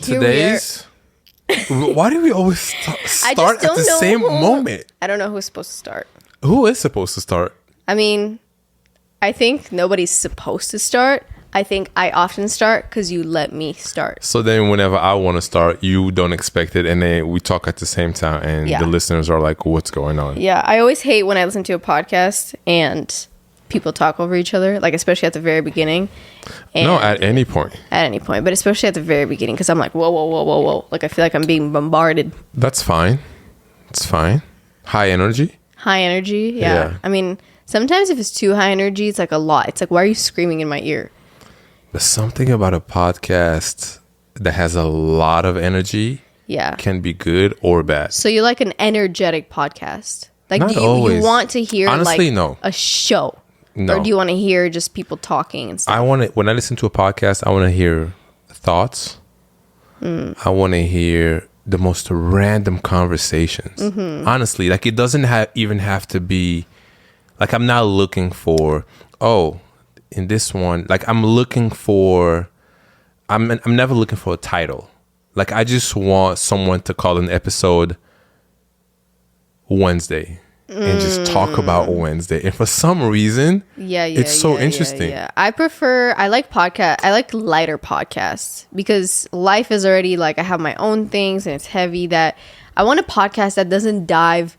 today's... Why do we always start at the same moment? I don't know who's supposed to start. Who is supposed to start? I mean, I think nobody's supposed to start. I think I often start because you let me start. So then whenever I want to start, you don't expect it. And then we talk at the same time. And the listeners are like, what's going on? Yeah, I always hate when I listen to a podcast and people talk over each other, like especially at the very beginning. And no, at any point. At any point. But especially at the very beginning because I'm like, whoa, whoa, whoa, whoa, whoa. Like I feel like I'm being bombarded. That's fine. It's fine. High energy. High energy, yeah. I mean, sometimes if it's too high energy, it's like a lot. It's like, why are you screaming in my ear? There's something about a podcast that has a lot of energy. Yeah. Can be good or bad. So you like an energetic podcast? Like, Not do you always. Want to hear Honestly, like no. a show? No. Or do you want to hear just people talking and stuff? When I listen to a podcast, I want to hear thoughts. I want to hear the most random conversations. Honestly, like it doesn't even have to be like I'm not looking for in this one, like I'm never looking for a title. Like I just want someone to call an episode Wednesday and just talk about Wednesday. And for some reason, it's so interesting. Yeah. I like lighter podcasts because life is already like I have my own things and it's heavy that I want a podcast that doesn't dive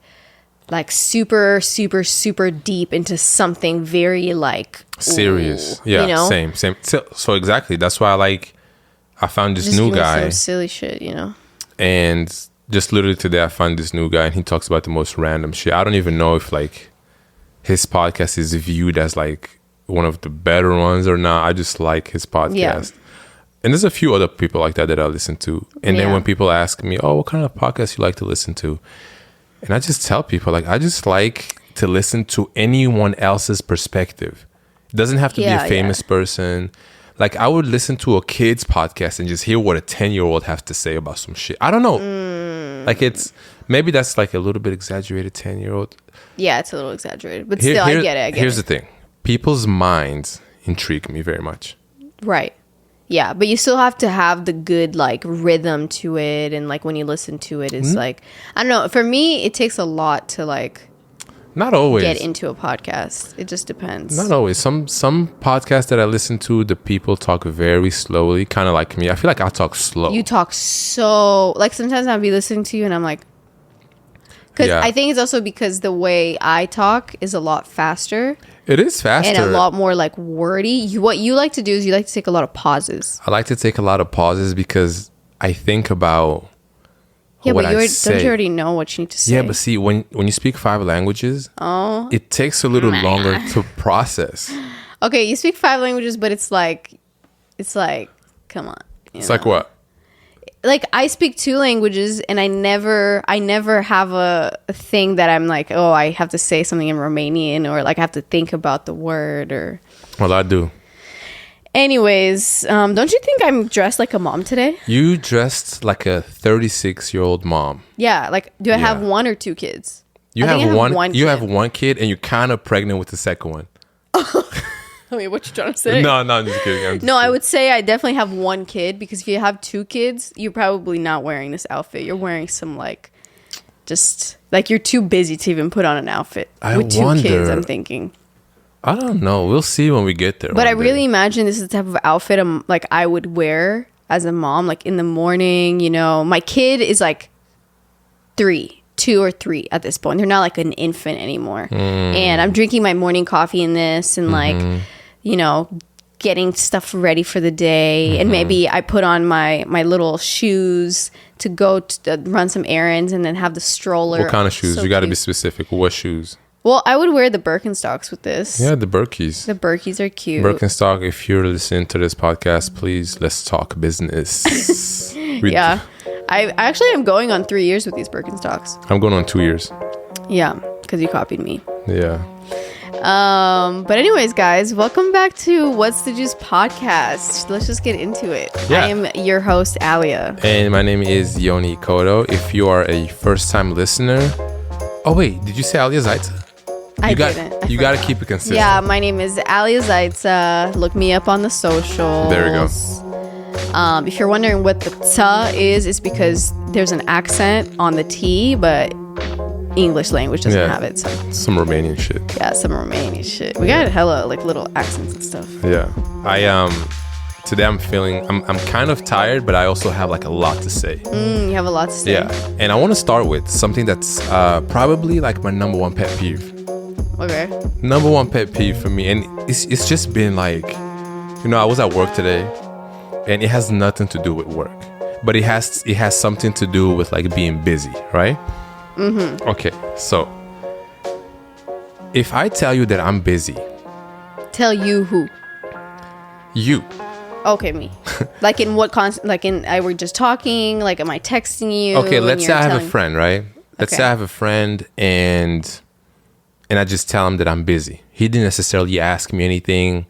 like super, super, super deep into something very like serious. Ooh, you know? Same. So exactly. That's why I found this just new guy. Some silly shit, you know. And just literally today, I found this new guy, and he talks about the most random shit. I don't even know if like his podcast is viewed as like one of the better ones or not. I just like his podcast. Yeah. And there's a few other people like that I listen to. And then when people ask me, "Oh, what kind of podcast you like to listen to?" And I just tell people like I just like to listen to anyone else's perspective. It doesn't have to be a famous person. Like I would listen to a kid's podcast and just hear what a 10-year-old has to say about some shit. I don't know. Like maybe that's like a little bit exaggerated 10-year-old. Yeah, it's a little exaggerated, but still, I get it. Here's the thing. People's minds intrigue me very much. Right. Yeah, but you still have to have the good like rhythm to it, and like when you listen to it, it's like I don't know. For me, it takes a lot to like not always get into a podcast. It just depends. Not always. Some podcasts that I listen to, the people talk very slowly, kind of like me. I feel like I talk slow. You talk so like sometimes I'll be listening to you and I'm like, because I think it's also because the way I talk is a lot faster. It is faster. And a lot more like wordy. What you like to do is you like to take a lot of pauses. I like to take a lot of pauses because I think about don't you already know what you need to say? Yeah, but see, when you speak 5 languages, it takes a little longer to process. Okay, you speak 5 languages, but it's like, come on. It's like what? Like I speak 2 languages and I never have a thing that I'm like, oh, I have to say something in Romanian or like I have to think about the word or. Well, I do. Anyways, don't you think I'm dressed like a mom today? You dressed like a 36-year-old mom. Yeah, like do I have 1 or 2 kids? You have one. You have 1 kid and you're kind of pregnant with the second one. I mean, what you trying to say? No, I'm just kidding. I would say I definitely have 1 kid because if you have 2 kids, you're probably not wearing this outfit. You're wearing some like, just like you're too busy to even put on an outfit. With 2 kids, I'm thinking. I don't know. We'll see when we get there. But I really imagine this is the type of outfit like I would wear as a mom, like in the morning. You know, my kid is like 2 or 3 at this point. They're not like an infant anymore. And I'm drinking my morning coffee in this and like, you know, getting stuff ready for the day. And maybe I put on my little shoes to go to run some errands and then have the stroller. What kind of shoes? So you got to be specific. What shoes? Well, I would wear the Birkenstocks with this. Yeah, the Berkeys. The Berkeys are cute. Birkenstock, if you're listening to this podcast, please, let's talk business. Yeah. I actually am going on 3 years with these Birkenstocks. I'm going on 2 years. Yeah, because you copied me. Yeah. But anyways, guys, welcome back to What's the Juice podcast. Let's just get into it. Yeah. I am your host, Alia. And my name is Yoni Kodo. If you are a first-time listener... Oh, wait. Did you say Alia Zaitza? I didn't. You got to keep it consistent. Yeah, my name is Alia Zaitza. Look me up on the socials. There we go. If you're wondering what the "t" is, it's because there's an accent on the T, but English language doesn't have it. So some Romanian shit. Yeah, some Romanian shit. We got hella like little accents and stuff. Yeah. Today I'm kind of tired, but I also have like a lot to say. You have a lot to say. Yeah. And I want to start with something that's probably like my number one pet peeve. Okay. Number one pet peeve for me. And it's just been like, I was at work today and it has nothing to do with work, but it has something to do with like being busy, right? Mm-hmm. Okay. So if I tell you that I'm busy. Tell you who? You. Okay, me. Like in what like we're just talking, like am I texting you? Okay, let's say I have a friend, right? Let's say I have a friend and I just tell him that I'm busy. He didn't necessarily ask me anything.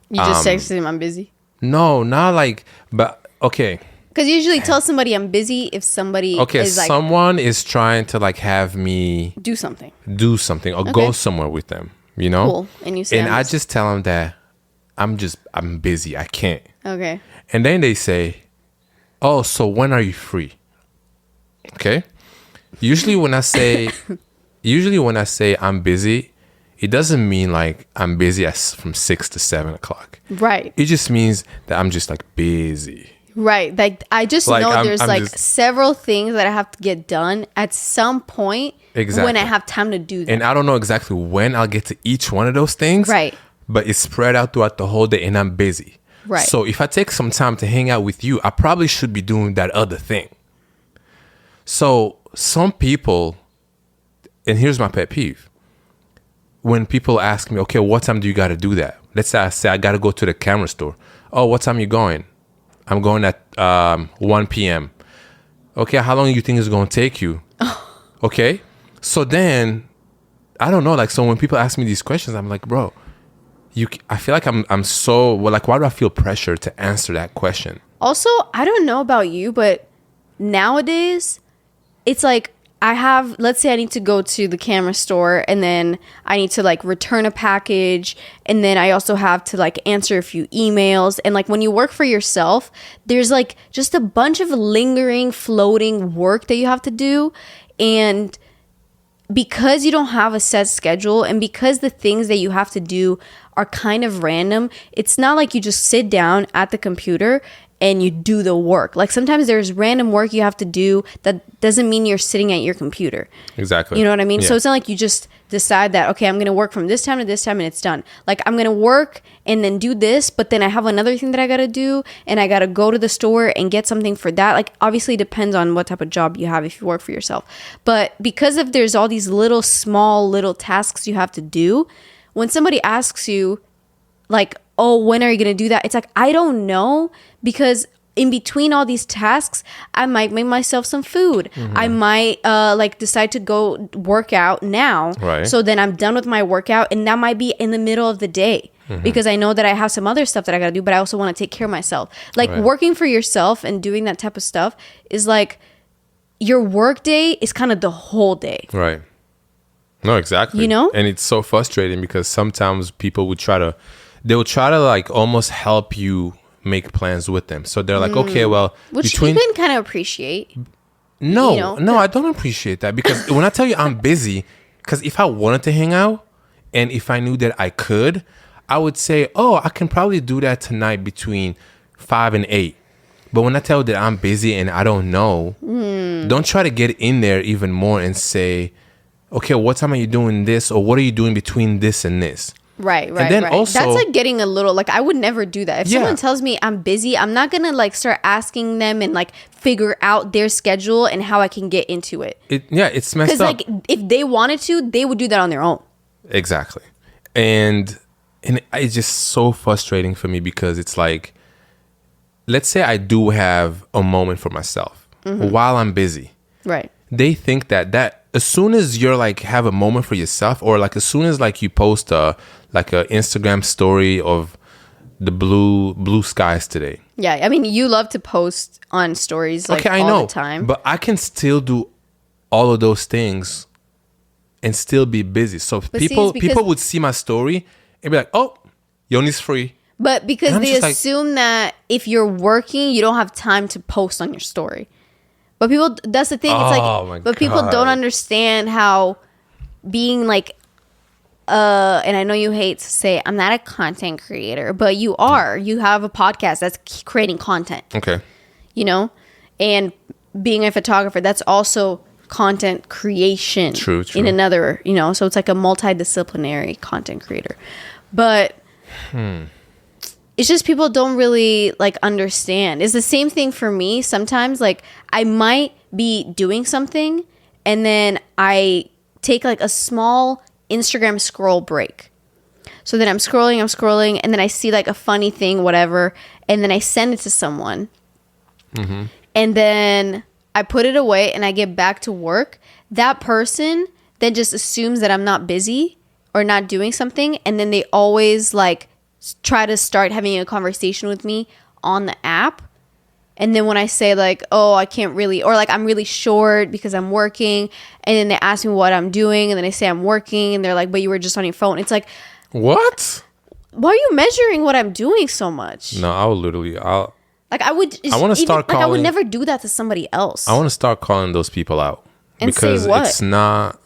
You just texted him I'm busy? No, not like, but okay. Because you usually tell somebody I'm busy if somebody is like... someone is trying to like have me... Do something or go somewhere with them, Cool. And you say I just tell them that I'm busy. I can't. Okay. And then they say, oh, so when are you free? Okay. Usually when I say I'm busy, it doesn't mean like I'm busy from 6 to 7 o'clock. Right. It just means that I'm just like busy. Right. Like I just know there's like several things that I have to get done at some point when I have time to do that. And I don't know exactly when I'll get to each one of those things. Right. But it's spread out throughout the whole day and I'm busy. Right. So if I take some time to hang out with you, I probably should be doing that other thing. So some people, and here's my pet peeve. When people ask me, okay, what time do you got to do that? Let's say I got to go to the camera store. Oh, what time are you going? I'm going at 1 p.m. Okay, how long do you think it's going to take you? Okay. So then, I don't know. Like, so when people ask me these questions, I'm like, bro, I feel like I'm so, well, like, why do I feel pressure to answer that question? Also, I don't know about you, but nowadays, it's like, let's say I need to go to the camera store and then I need to like return a package. And then I also have to like answer a few emails. And like when you work for yourself, there's like just a bunch of lingering, floating work that you have to do. And because you don't have a set schedule and because the things that you have to do are kind of random, it's not like you just sit down at the computer and you do the work. Like sometimes there's random work you have to do that doesn't mean you're sitting at your computer. Exactly. You know what I mean? Yeah. So it's not like you just decide that, okay, I'm going to work from this time to this time and it's done. Like I'm going to work and then do this, but then I have another thing that I got to do and I got to go to the store and get something for that. Like obviously it depends on what type of job you have if you work for yourself. But because if there's all these little tasks you have to do, when somebody asks you like, oh, when are you going to do that? It's like, I don't know, because in between all these tasks, I might make myself some food. Mm-hmm. I might like decide to go work out now. Right. So then I'm done with my workout and that might be in the middle of the day because I know that I have some other stuff that I got to do, but I also want to take care of myself. Like working for yourself and doing that type of stuff is like your work day is kind of the whole day. Right. No, exactly. You know? And it's so frustrating because sometimes people would they will try to like almost help you make plans with them. So they're like, okay, well, which you can kind of appreciate. No, I don't appreciate that because when I tell you I'm busy, because if I wanted to hang out and if I knew that I could, I would say, oh, I can probably do that tonight between 5 and 8. But when I tell you that I'm busy and I don't know, don't try to get in there even more and say, okay, what time are you doing this? Or what are you doing between this and this? Right. And then also, that's like getting a little, like I would never do that. If someone tells me I'm busy, I'm not going to like start asking them and like figure out their schedule and how I can get into it. It's messed up. Because like if they wanted to, they would do that on their own. Exactly. And it's just so frustrating for me because it's like, let's say I do have a moment for myself while I'm busy. Right. They think that as soon as you're like have a moment for yourself, or like as soon as like you post a Instagram story of the blue skies today. Yeah, I mean, you love to post on stories like all the time. But I can still do all of those things and still be busy. So people would see my story and be like, "Oh, Yoni's free." But because And I'm they just like- assume that if you're working, you don't have time to post on your story. But people, that's the thing. It's Oh, my like, but people God. don't understand how being like, and I know you hate to say I'm not a content creator, but you are. You have a podcast that's creating content, Okay. you know? And being a photographer, that's also content creation. True. In another, you know, so it's like a multidisciplinary content creator. But it's just people don't really like understand. It's the same thing for me. Sometimes like I might be doing something and then I take like a small Instagram scroll break. So then I'm scrolling, and then I see like a funny thing, whatever, and then I send it to someone. And then I put it away and I get back to work. That person then just assumes that I'm not busy or not doing something, and then they always like try to start having a conversation with me on the app. And then when I say like, oh, I can't really, or like I'm really short because I'm working, and then they ask me what I'm doing, and then I say I'm working, and they're like, but you were just on your phone. It's like, What? why are you measuring what I'm doing so much? No, I would literally. Like I would. I wanna start Like I would calling- never do that to somebody else. I want to start calling those people out And say because what? it's not.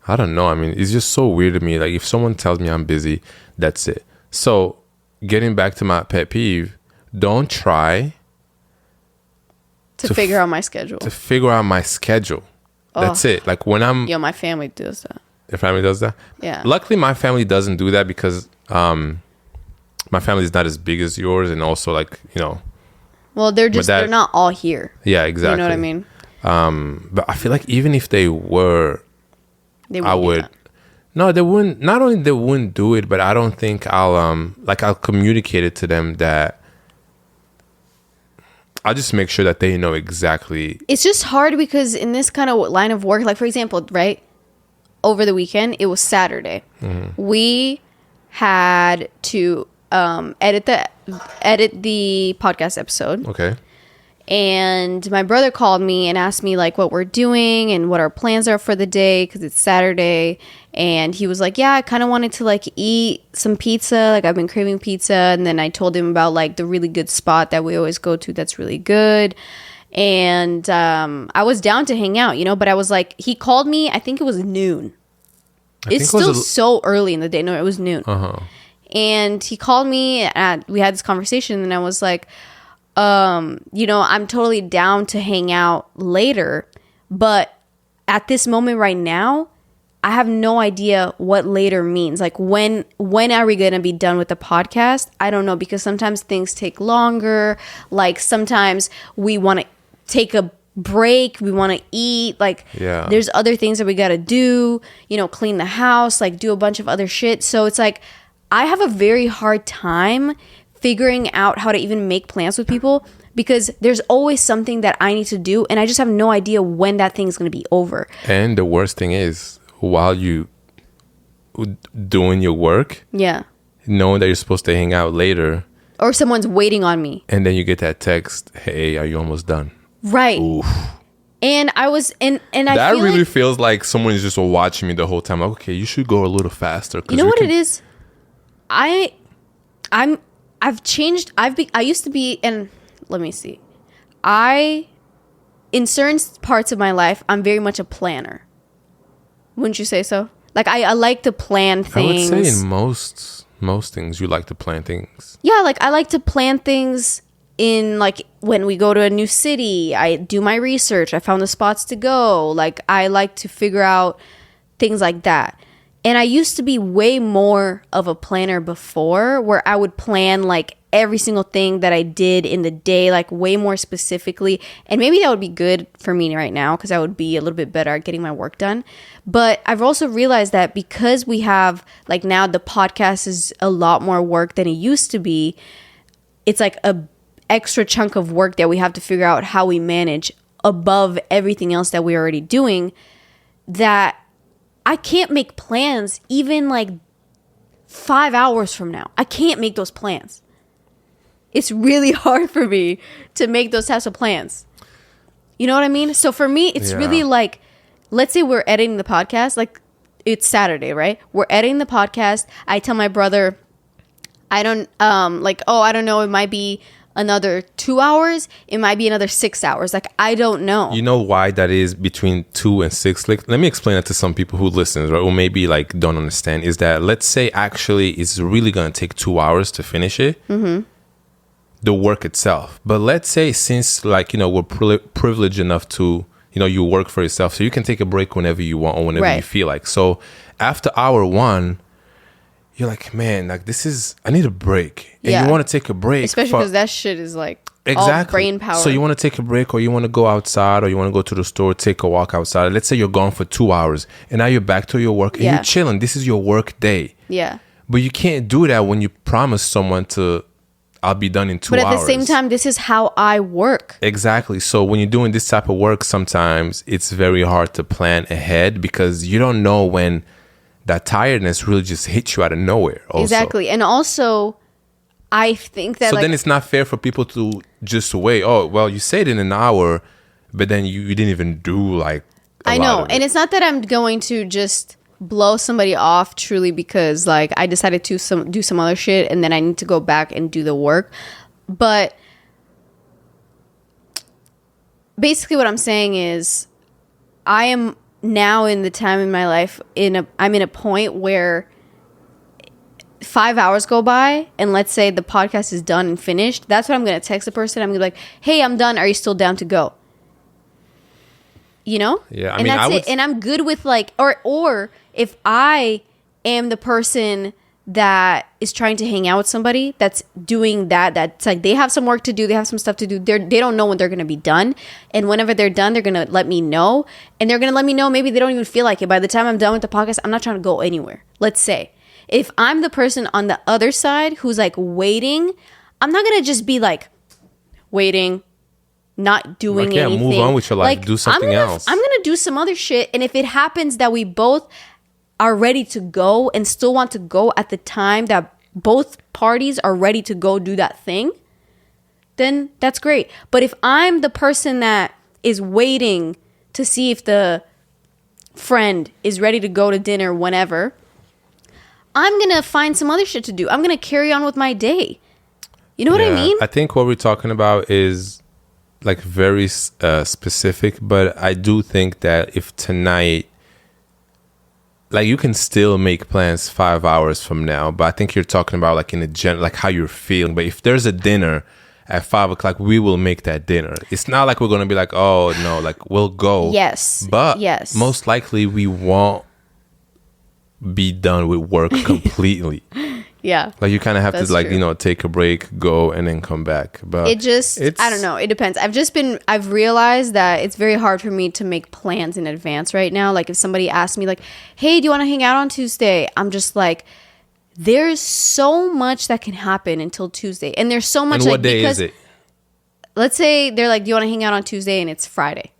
I don't know. I mean, it's just so weird to me. Like if someone tells me I'm busy, that's it. So getting back to my pet peeve, don't try to figure out my schedule. to figure out my schedule. That's it. Like when I'm, Yo, my family does that. your family does that. Yeah. Luckily, my family doesn't do that because my family is not as big as yours, and also like Well, they're just that- they're not all here. yeah, exactly. You know what I mean? But I feel like even if they were, They I wouldn't do would. that. No, they wouldn't. Not only they wouldn't do it, but I don't think I'll communicate it to them that I'll just make sure that they know exactly. It's just hard because in this kind of line of work, like for example, right, over the weekend, it was Saturday. Mm-hmm. We had to edit the podcast episode. Okay. And my brother called me and asked me like what we're doing and what our plans are for the day because it's Saturday. And he was like, yeah, I kind of wanted to like eat some pizza. Like I've been craving pizza. And then I told him about like the really good spot that we always go to that's really good. And I was down to hang out, but I was like, he called me, I think it was noon. It's still so early in the day. No, it was noon. And he called me and we had this conversation and I was like, I'm totally down to hang out later, but at this moment right now, I have no idea what later means. Like when are we going to be done with the podcast? I don't know, because sometimes things take longer. Like sometimes we want to take a break, we want to eat, like there's other things that we got to do, clean the house, like do a bunch of other shit. So it's like I have a very hard time figuring out how to even make plans with people because there's always something that I need to do and I just have no idea when that thing is going to be over. And the worst thing is while you doing your work, knowing that you're supposed to hang out later, or someone's waiting on me, and then you get that text, hey, are you almost done? Right. Oof. And I was and I that feel really like, feels like someone is just watching me the whole time. Like, okay, you should go a little faster. You know what it is? I've changed. I used to be, and let me see. In certain parts of my life, I'm very much a planner. Wouldn't you say so? Like I like to plan things. I would say in most things you like to plan things. Yeah, like I like to plan things in like when we go to a new city, I do my research. I found the spots to go. Like I like to figure out things like that. And I used to be way more of a planner before, where I would plan like every single thing that I did in the day, like way more specifically. And maybe that would be good for me right now because I would be a little bit better at getting my work done. But I've also realized that because we have like now the podcast is a lot more work than it used to be, it's like a extra chunk of work that we have to figure out how we manage above everything else that we're already doing, that I can't make plans even like 5 hours from now. I can't make those plans. It's really hard for me to make those types of plans. You know what I mean? So for me, it's really like, let's say we're editing the podcast, like it's Saturday, right? We're editing the podcast. I tell my brother, I don't like, oh, I don't know, it might be another 2 hours, it might be another 6 hours. Like, I don't know. You know why that is between 2 and 6? Like, let me explain it to some people who listen, right? Or maybe like don't understand. Is that, let's say actually it's really gonna take 2 hours to finish it, the work itself. But let's say, since like, you know, we're privileged enough to, you know, you work for yourself, so you can take a break whenever you want or whenever you feel like. So after hour 1, you're like, man, like I need a break. And you want to take a break. Especially because that shit is like all brain power. So you want to take a break, or you want to go outside, or you want to go to the store, take a walk outside. Let's say you're gone for 2 hours and now you're back to your work and you're chilling. This is your work day. Yeah. But you can't do that when you promise someone I'll be done in 2 hours. But at the same time, this is how I work. Exactly. So when you're doing this type of work, sometimes it's very hard to plan ahead because you don't know when that tiredness really just hits you out of nowhere. Also. Exactly. And also, I think that... So then it's not fair for people to just wait. Oh, well, you said in an hour, but then you didn't even do like I know. And it's not that I'm going to just blow somebody off truly because like I decided to do some other shit and then I need to go back and do the work. But basically what I'm saying is I am now in the time in my life I'm in a point where 5 hours go by and let's say the podcast is done and finished. That's what I'm going to text the person. I'm going to be like, hey, I'm done. Are you still down to go? You know? Yeah. And that's it. And I'm good with like, or if I am the person that is trying to hang out with somebody that's doing that's like they have some work to do, they have some stuff to do, they don't know when they're going to be done, and whenever they're done they're going to let me know, and they're going to let me know maybe they don't even feel like it. By the time I'm done with the podcast, I'm not trying to go anywhere. Let's say if I'm the person on the other side who's like waiting, I'm not going to just be like waiting, not doing anything. Move on with your life, like, do something else. I'm going to do some other shit, and if it happens that we both are ready to go and still want to go at the time that both parties are ready to go do that thing, then that's great. But if I'm the person that is waiting to see if the friend is ready to go to dinner whenever, I'm going to find some other shit to do. I'm going to carry on with my day. You know what I mean? I think what we're talking about is like very specific, but I do think that if tonight, like you can still make plans 5 hours from now, but I think you're talking about like in a like how you're feeling. But if there's a dinner at 5 o'clock, we will make that dinner. It's not like we're going to be like, oh no, like we'll go. Yes. But most likely we won't be done with work completely. Yeah. Like you kind of have to like, you know, take a break, go, and then come back. But I don't know. It depends. I've realized that it's very hard for me to make plans in advance right now. Like if somebody asks me like, hey, do you want to hang out on Tuesday? I'm just like, there's so much that can happen until Tuesday. And there's so much. And what day is it? Let's say they're like, do you want to hang out on Tuesday? And it's Friday.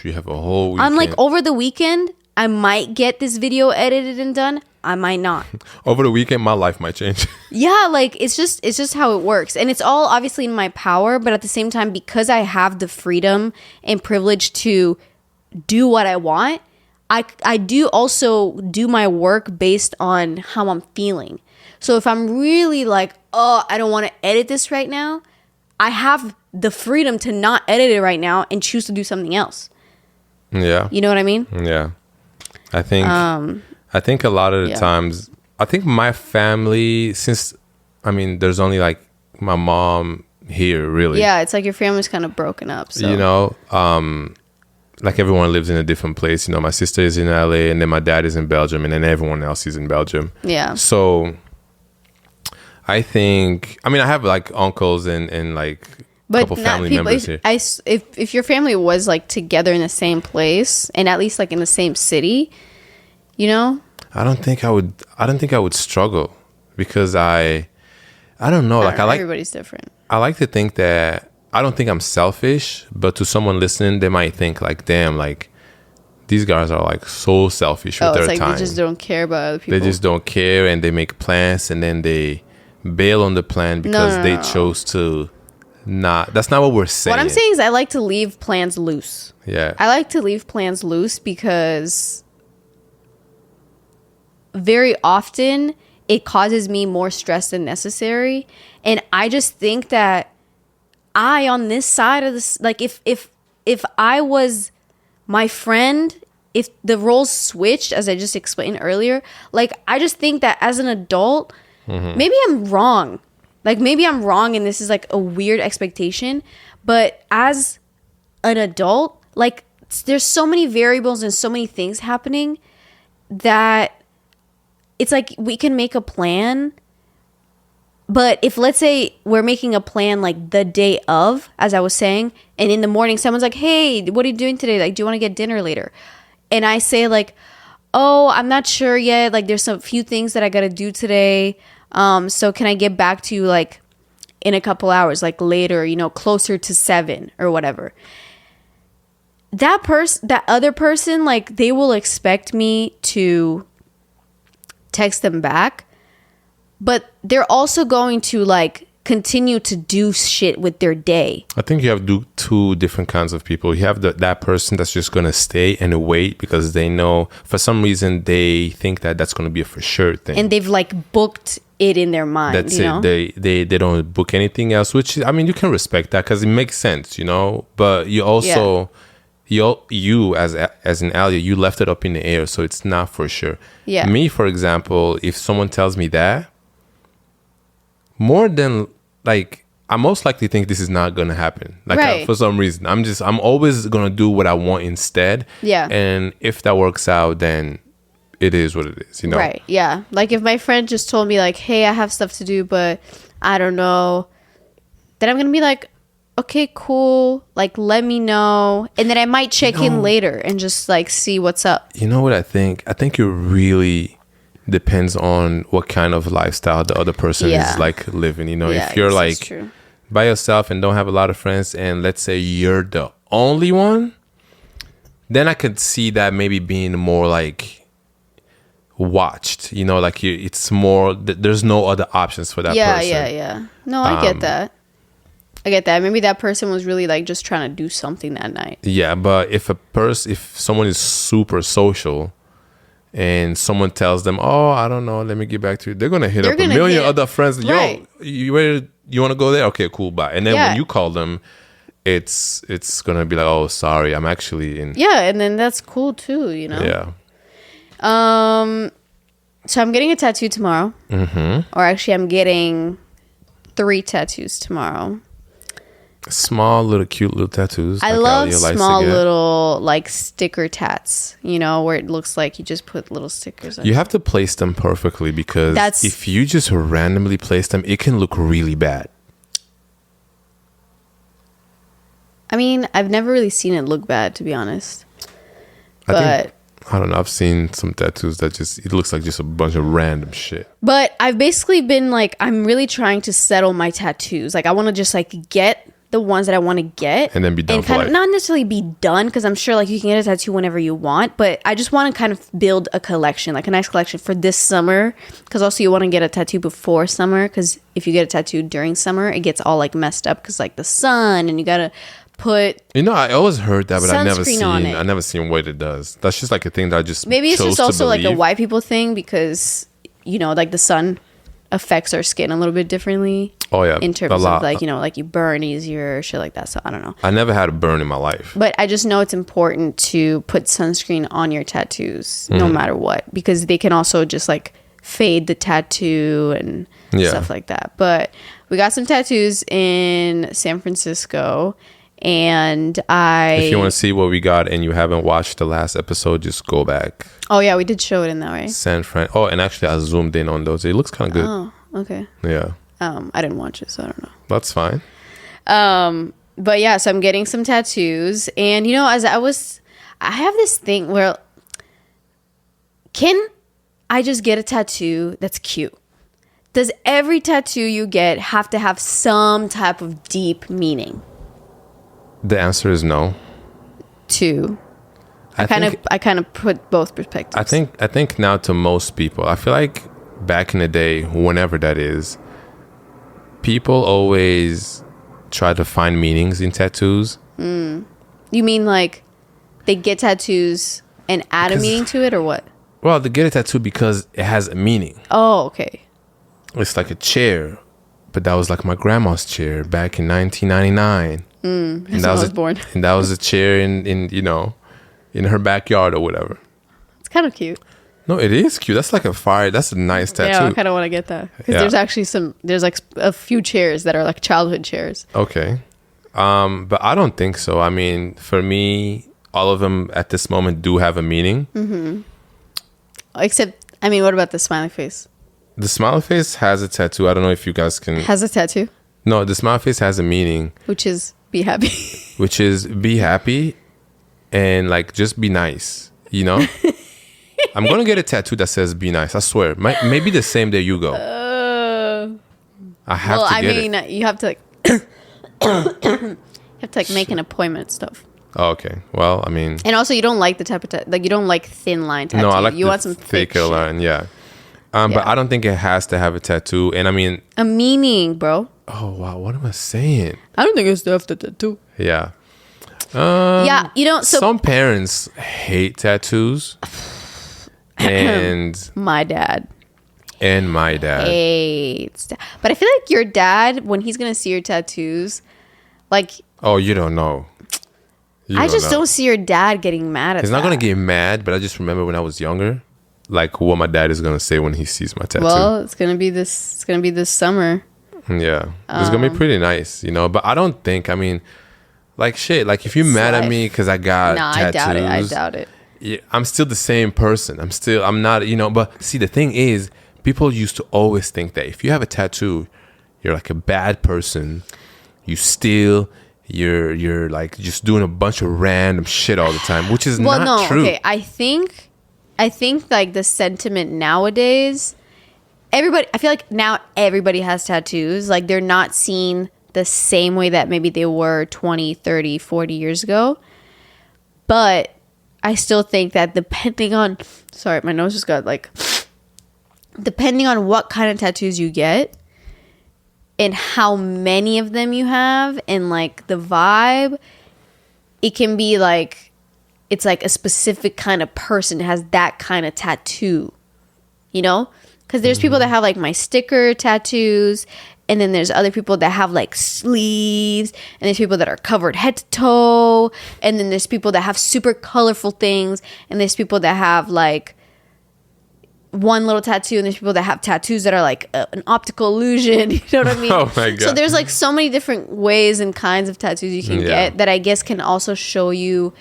You have a whole weekend. I'm like, over the weekend, I might get this video edited and done. I might not. Over the weekend, my life might change. Yeah, like it's just how it works. And it's all obviously in my power, but at the same time, because I have the freedom and privilege to do what I want, I do also do my work based on how I'm feeling. So if I'm really like, oh, I don't want to edit this right now, I have the freedom to not edit it right now and choose to do something else. Yeah. You know what I mean? Yeah. I think a lot of the times, I think my family, since, I mean, there's only like my mom here, really. Yeah, it's like your family's kind of broken up. So. You know, like everyone lives in a different place. You know, my sister is in LA, and then my dad is in Belgium, and then everyone else is in Belgium. Yeah. So I think, I mean, I have like uncles and like a couple family members here. If your family was like together in the same place and at least like in the same city, you know, I don't think I would struggle because I don't know. Like everybody's different. I like to think that I don't think I'm selfish, but to someone listening, they might think like, damn, like these guys are like so selfish with their time. They just don't care about other people. They just don't care, and they make plans and then they bail on the plan because they chose to not. That's not what we're saying. What I'm saying is I like to leave plans loose. Yeah. I like to leave plans loose because very often it causes me more stress than necessary. And I just think that on this side of this, like if I was my friend, if the roles switched, as I just explained earlier, like I just think that as an adult, maybe I'm wrong. Like maybe I'm wrong and this is like a weird expectation. But as an adult, like there's so many variables and so many things happening that it's like we can make a plan. But if let's say we're making a plan like the day of, as I was saying, and in the morning someone's like, hey, what are you doing today? Like, do you want to get dinner later? And I say like, oh, I'm not sure yet. Like there's some few things that I got to do today. So can I get back to you like in a couple hours, like later, you know, closer to 7 or whatever. That other person, like they will expect me to text them back, but they're also going to like continue to do shit with their day. I think you have two different kinds of people. You have that person that's just going to stay and wait because they know for some reason they think that that's going to be a for sure thing. And they've like booked it in their mind. That's you it. know? They don't book anything else, which I mean, you can respect that because it makes sense, you know, but you also, you as an ally, you left it up in the air. So it's not for sure. Yeah. Me, for example, if someone tells me that, more than like, I most likely think this is not going to happen. Like right. For some reason, I'm always going to do what I want instead. Yeah. And if that works out, then it is what it is, you know? Right. Yeah. Like if my friend just told me like, hey, I have stuff to do, but I don't know, then I'm going to be like, okay, cool. Like, let me know. And then I might check in later and just like see what's up. You know what I think? I think it really depends on what kind of lifestyle the other person is like living. You know, if you're like by yourself and don't have a lot of friends, and let's say you're the only one, then I could see that maybe being more like watched, you know, like it's more there's no other options for that person. Yeah. No, I get that. Maybe that person was really like just trying to do something that night. Yeah, but if someone is super social and someone tells them, oh, I don't know, let me get back to you, they're gonna hit up a million other friends. Right. You want to go there? Okay, cool, bye. And then when you call them, it's gonna be like, oh, sorry, I'm actually in. Yeah, and then that's cool too, you know. Yeah. So I'm getting a tattoo tomorrow. Or actually, I'm getting 3 tattoos tomorrow. Small, little, cute little tattoos. I love small little like sticker tats, you know, where it looks like you just put little stickers on. You have to place them perfectly because if you just randomly place them, it can look really bad. I mean, I've never really seen it look bad, to be honest. I don't know. I've seen some tattoos that it looks like just a bunch of random shit. But I've basically been like, I'm really trying to settle my tattoos. Like, I want to just like get the ones that I want to get. And then be done and kind of not necessarily be done, because I'm sure like you can get a tattoo whenever you want. But I just want to kind of build a collection, like a nice collection for this summer. Because also you want to get a tattoo before summer. Because if you get a tattoo during summer, it gets all like messed up because like the sun, and you got to put, you know, I always heard that, but I never seen what it does. That's just like a thing that I just maybe it's just also like a white people thing, because you know, like the sun affects our skin a little bit differently. Oh yeah, in terms of like, you know, like you burn easier, shit like that. So I don't know. I never had a burn in my life, but I just know it's important to put sunscreen on your tattoos, no matter what, because they can also just like fade the tattoo and stuff like that. But we got some tattoos in San Francisco. And if you want to see what we got and you haven't watched the last episode, just go back. Oh yeah, we did show it in that, right? San Fran. Oh, and actually I zoomed in on those. It looks kind of good. Oh, okay. Yeah. I didn't watch it, so I don't know. That's fine. But yeah, so I'm getting some tattoos, and you know, I have this thing where, can I just get a tattoo that's cute? Does every tattoo you get have to have some type of deep meaning? The answer is no. I kind of put both perspectives. I think now to most people, I feel like back in the day, whenever that is, people always try to find meanings in tattoos. You mean like they get tattoos and add a meaning to it, or what? Well, to get a tattoo because it has a meaning. Oh, okay. It's like a chair, but that was like my grandma's chair back in 1999. And that was born. And that was a chair in her backyard or whatever. It's kind of cute. No, it is cute. That's like that's a nice tattoo. Yeah, I kind of want to get that because there's actually there's like a few chairs that are like childhood chairs. Okay. But I don't think so. I mean, for me, all of them at this moment do have a meaning. Mm-hmm. Except, I mean, what about the smiley face? The smiley face has a tattoo. I don't know if you guys can... Has a tattoo? No, the smiley face has a meaning. Which is be happy. Which is be happy and like just be nice, you know? I'm going to get a tattoo that says be nice. I swear. Maybe the same day you go. I have to get it. You have to like... you have to like make an appointment and stuff. Oh, okay. Well, I mean... And also you don't like the type of... like you don't like thin line tattoo. No, I like you want some thicker line, yeah. But I don't think it has to have a tattoo. And I mean... A meaning, bro. Oh, wow. What am I saying? I don't think it's to have the tattoo. Yeah. Yeah, so... Some parents hate tattoos. And... My dad. And my dad. Hates. But I feel like your dad, when he's going to see your tattoos, like... Oh, you don't know. I just don't see your dad getting mad at that. He's not going to get mad, but I just remember when I was younger, like what my dad is going to say when he sees my tattoo. Well, it's going to be this summer. Yeah. It's going to be pretty nice, you know, but I don't think, I mean, like shit, like if you're mad at me because I got tattoos. I doubt it. Yeah, I'm still the same person. I'm not, you know, but see, the thing is, people used to always think that if you have a tattoo, you're like a bad person. You steal. You're like just doing a bunch of random shit all the time, which is not true. Okay, I think like the sentiment nowadays, I feel like now everybody has tattoos. Like they're not seen the same way that maybe they were 20, 30, 40 years ago. But I still think that depending on, sorry, my nose just got like, depending on what kind of tattoos you get, and how many of them you have and like the vibe, it can be like it's like a specific kind of person has that kind of tattoo, you know? Because there's people that have like my sticker tattoos, and then there's other people that have like sleeves, and there's people that are covered head to toe, and then there's people that have super colorful things, and there's people that have like one little tattoo, and there's people that have tattoos that are like an optical illusion. You know what I mean? Oh my God. So there's like so many different ways and kinds of tattoos you can get that I guess can also show you,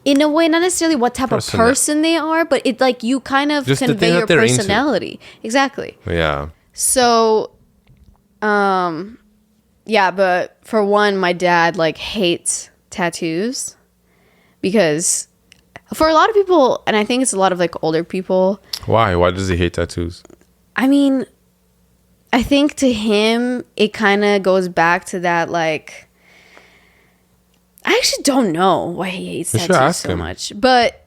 in a way, not necessarily what type of person they are, but it like you kind of just convey your personality. Exactly. Yeah. So, yeah, but for one, my dad like hates tattoos because for a lot of people, and I think it's a lot of like older people. Why? Why does he hate tattoos? I mean, I think to him, it kind of goes back to that, like, I actually don't know why he hates tattoos so much. But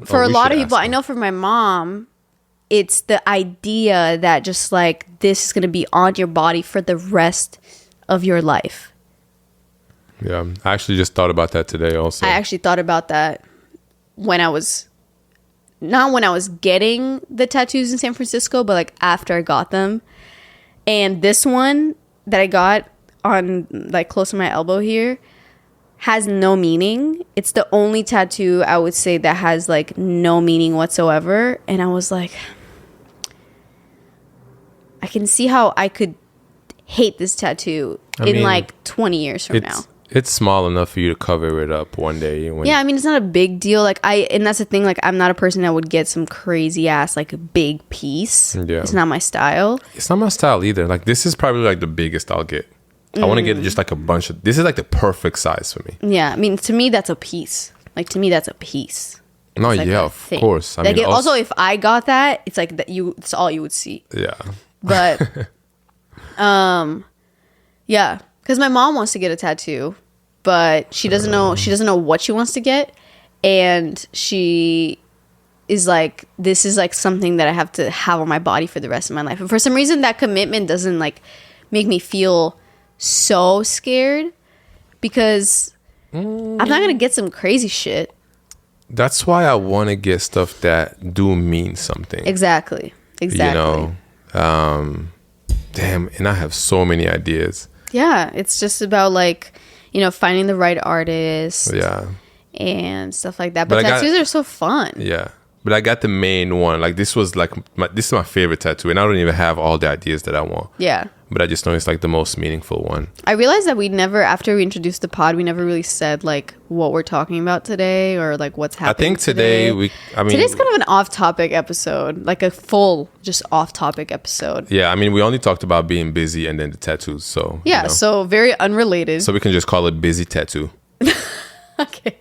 for a lot of people, I know for my mom, it's the idea that just like this is going to be on your body for the rest of your life. Yeah, I actually just thought about that today also. I actually thought about that when I was, not when I was getting the tattoos in San Francisco, but like after I got them. And this one that I got on like close to my elbow here has no meaning. It's the only tattoo I would say that has like no meaning whatsoever. And I was like, I can see how I could hate this tattoo in like 20 years from now. It's small enough for you to cover it up one day. Yeah, I mean, it's not a big deal. Like and that's the thing. Like, I'm not a person that would get some crazy ass like big piece. Yeah, it's not my style. It's not my style either. Like, this is probably like the biggest I'll get. I want to get just like a bunch of. This is like the perfect size for me. Yeah, I mean, to me, that's a piece. Like, to me, that's a piece. No, like yeah, of course. I mean, also, if I got that, it's like that. It's all you would see. Yeah. But, yeah. Because my mom wants to get a tattoo, but she doesn't know. She doesn't know what she wants to get, and she is like, "This is like something that I have to have on my body for the rest of my life." And for some reason, that commitment doesn't like make me feel so scared, because I'm not gonna get some crazy shit. That's why I want to get stuff that do mean something. Exactly. You know, damn, and I have so many ideas. Yeah, it's just about like, finding the right artist. Yeah. And stuff like that. But tattoos are so fun. Yeah. But I got the main one. Like this was like this is my favorite tattoo, and I don't even have all the ideas that I want. Yeah. But I just know it's like the most meaningful one. I realized that we never, after we introduced the pod, we never really said like what we're talking about today or like what's happening. I think today today's kind of an off-topic episode, like a full just off-topic episode. Yeah, I mean we only talked about being busy and then the tattoos. So yeah, so very unrelated. So we can just call it busy tattoo. Okay.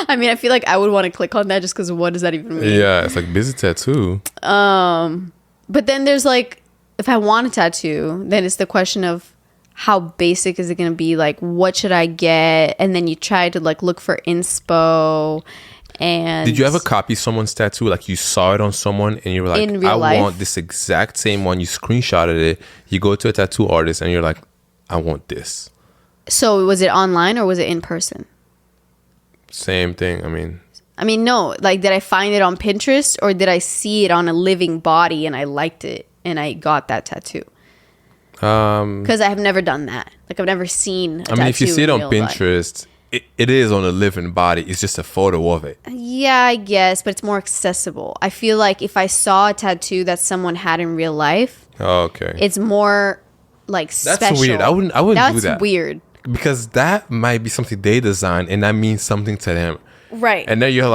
I mean, I feel like I would want to click on that just because what does that even mean? Yeah, it's like busy tattoo. But then there's like, if I want a tattoo, then it's the question of how basic is it going to be? Like, what should I get? And then you try to like look for inspo. And did you ever copy someone's tattoo? Like you saw it on someone and you were like, I want this exact same one. You screenshotted it. You go to a tattoo artist and you're like, I want this. So was it online or was it in person? Same thing. I mean, no. Like, did I find it on Pinterest or did I see it on a living body and I liked it and I got that tattoo? Because I have never done that. Like, I've never seen a tattoo. If you see it on Pinterest, it is on a living body. It's just a photo of it. Yeah, I guess, but it's more accessible. I feel like if I saw a tattoo that someone had in real life, it's more like special. That's weird. I wouldn't do that. That's weird. Because that might be something they designed and that means something to them. Right. And then you're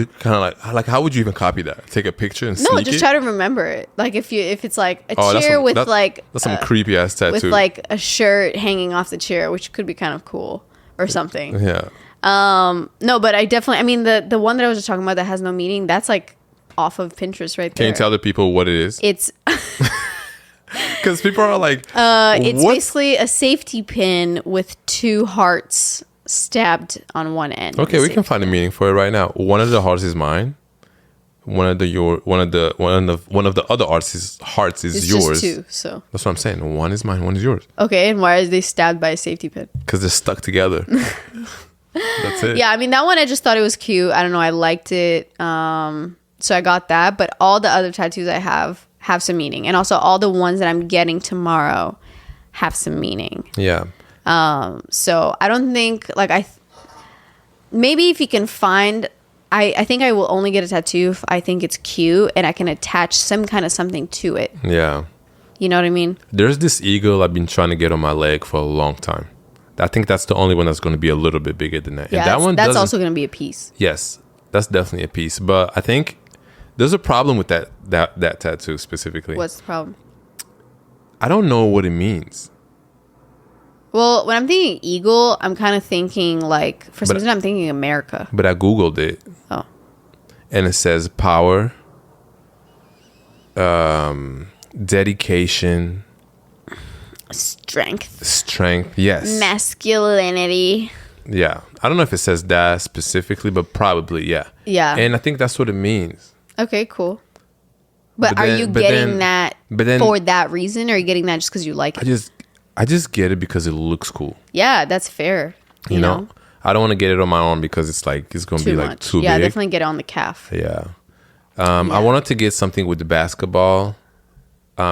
kind of like, how would you even copy that? Take a picture and sneak it? No, just try to remember it. Like if it's like a chair that's some creepy ass tattoo. With like a shirt hanging off the chair, which could be kind of cool or something. Yeah. No, but I definitely, the one that I was just talking about that has no meaning, that's like off of Pinterest right there. Can you tell the people what it is? It's... Because people are like, it's basically a safety pin with 2 hearts stabbed on one end. Okay, we can find a meaning for it right now. One of the hearts is mine. One of the other hearts is yours. Just 2, so that's what I'm saying. One is mine, one is yours. Okay, and why are they stabbed by a safety pin? Because they're stuck together. That's it. Yeah, I mean that one I just thought it was cute. I don't know, I liked it. So I got that, but all the other tattoos I have some meaning, and also all the ones that I'm getting tomorrow have some meaning. Yeah. So I don't think maybe if you can find, I think I will only get a tattoo if I think it's cute and I can attach some kind of something to it. Yeah. You know what I mean? There's this eagle I've been trying to get on my leg for a long time. I think that's the only one that's going to be a little bit bigger than that. Yeah, and that's also going to be a piece. Yes, that's definitely a piece. But I think there's a problem with that tattoo specifically. What's the problem? I don't know what it means. Well, when I'm thinking eagle, I'm kind of thinking like, for some reason I'm thinking America. But I Googled it. Oh. And it says power, dedication, strength, yes. Masculinity. Yeah. I don't know if it says that specifically, but probably, yeah. Yeah. And I think that's what it means. Okay, cool. But are you getting that for that reason, or are you getting that just because you like it? I just get it because it looks cool. Yeah, that's fair. You know? I don't want to get it on my arm because it's going to be like too big. Yeah, definitely get it on the calf. Yeah. I wanted to get something with the basketball.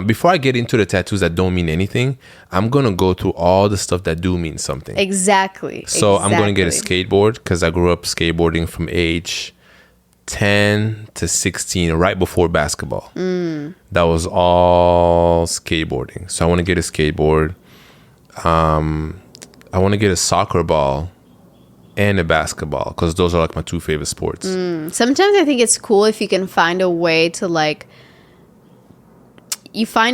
Before I get into the tattoos that don't mean anything, I'm going to go through all the stuff that do mean something. Exactly. So I'm going to get a skateboard because I grew up skateboarding from age 10 to 16, right before basketball. That was all skateboarding. So I want to get a skateboard. I want to get a soccer ball and a basketball because those are like my 2 favorite sports. Sometimes I think it's cool if you can find a way to like, what if I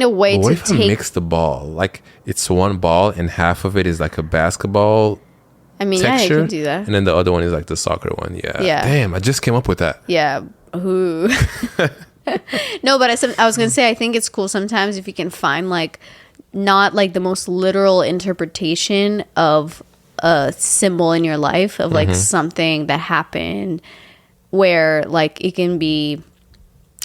mix the ball? Like it's one ball and half of it is like a basketball texture, yeah, you can do that. And then the other one is like the soccer one. Yeah. Damn, I just came up with that. Yeah. Ooh. No, but I was going to say, I think it's cool sometimes if you can find like, not like the most literal interpretation of a symbol in your life of like something that happened where like it can be,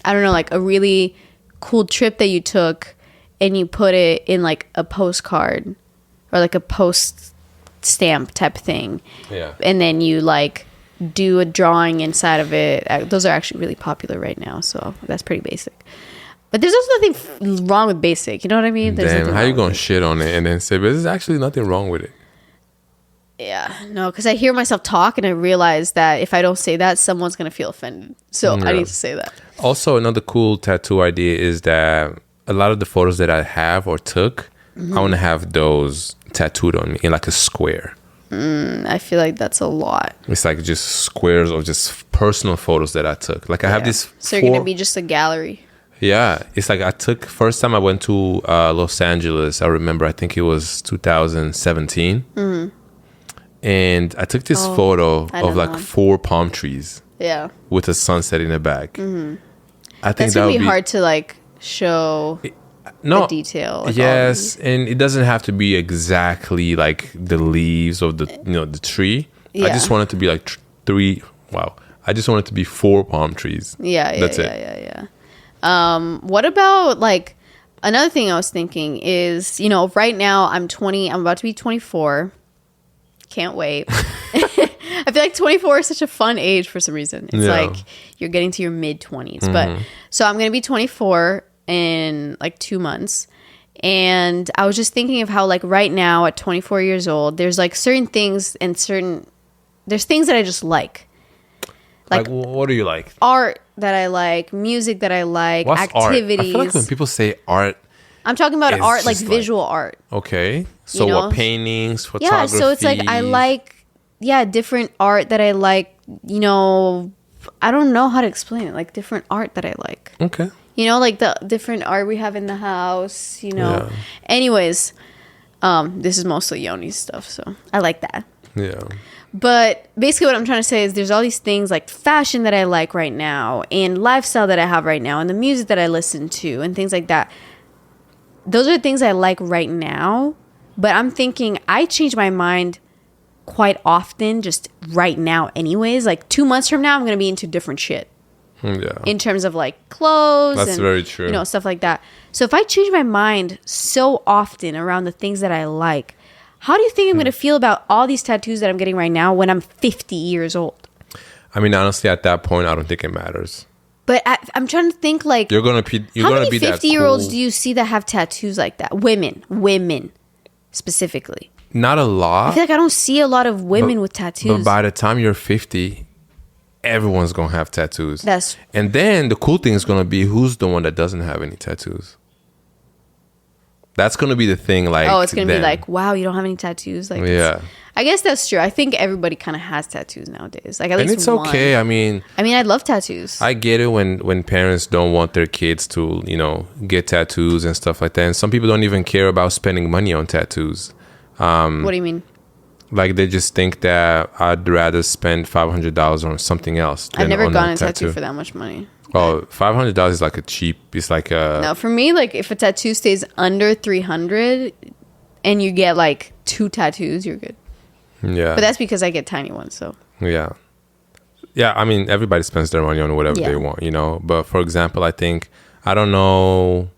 I don't know, like a really cool trip that you took and you put it in like a postcard or like a post stamp type thing. Yeah. And then you like do a drawing inside of it. Those are actually really popular right now, so that's pretty basic. But there's also nothing wrong with basic. You know what I mean? There's Damn, how you gonna shit on it and then say, but there's actually nothing wrong with it? Yeah, no, because I hear myself talk and I realize that if I don't say that, someone's gonna feel offended. So I need to say that. Also, another cool tattoo idea is that a lot of the photos that I have or took, I want to have those tattooed on me in like a square. I feel like that's a lot. It's like just squares of just personal photos that I took. Like I have this. So you're gonna be just a gallery. Yeah, it's like I took first time I went to Los Angeles. I remember, I think it was 2017. And I took this photo of like 4 palm trees. Yeah. With a sunset in the back. I think that's that gonna would be hard to like show the detail. Like yes, and it doesn't have to be exactly like the leaves of the the tree. Yeah. I just want it to be like 3. Wow. I just want it to be 4 palm trees. Yeah. That's it. Yeah. What about like another thing I was thinking is, right now I'm 20. I'm about to be 24. Can't wait. I feel like 24 is such a fun age for some reason. It's like you're getting to your mid 20s. But so I'm going to be 24 in like 2 months. And I was just thinking of how like right now at 24 years old, there's like certain things and there's things that I just like. Like what do you like? Art that I like, music that I like, What's activities. Art? I feel like when people say art, I'm talking about art, like visual art. Okay. So what, paintings, photography? Yeah, so it's like I like, different art that I like, I don't know how to explain it, like different art that I like. Okay. Like the different art we have in the house, Anyways, this is mostly Yoni's stuff, so I like that. Yeah. But basically what I'm trying to say is there's all these things like fashion that I like right now and lifestyle that I have right now and the music that I listen to and things like that. Those are things I like right now, but I'm thinking I change my mind quite often just right now anyways. Like 2 months from now, I'm going to be into different shit. Yeah. In terms of like clothes. That's and, very true. Stuff like that. So if I change my mind so often around the things that I like, how do you think I'm going to feel about all these tattoos that I'm getting right now when I'm 50 years old? I mean, honestly, at that point, I don't think it matters. But I'm trying to think like you're gonna be how many that 50-year-olds cool. do you see that have tattoos like that? Women specifically. Not a lot. I feel like I don't see a lot of women with tattoos. But by the time you're 50, everyone's gonna have tattoos. And then the cool thing is gonna be who's the one that doesn't have any tattoos. That's gonna be the thing. Like, it's gonna be like, wow, you don't have any tattoos. Like, yeah. I guess that's true. I think everybody kind of has tattoos nowadays. Like at least it's okay. I mean, I love tattoos. I get it when parents don't want their kids to, get tattoos and stuff like that. And some people don't even care about spending money on tattoos. What do you mean? Like they just think that I'd rather spend $500 on something else. I've never gotten a tattoo for that much money. Oh, $500 is like a cheap. It's like a. No, for me, like if a tattoo stays under $300 and you get like 2 tattoos, you're good. Yeah. But that's because I get tiny ones, so. Yeah. Yeah, I mean, everybody spends their money on whatever they want, But for example, I don't know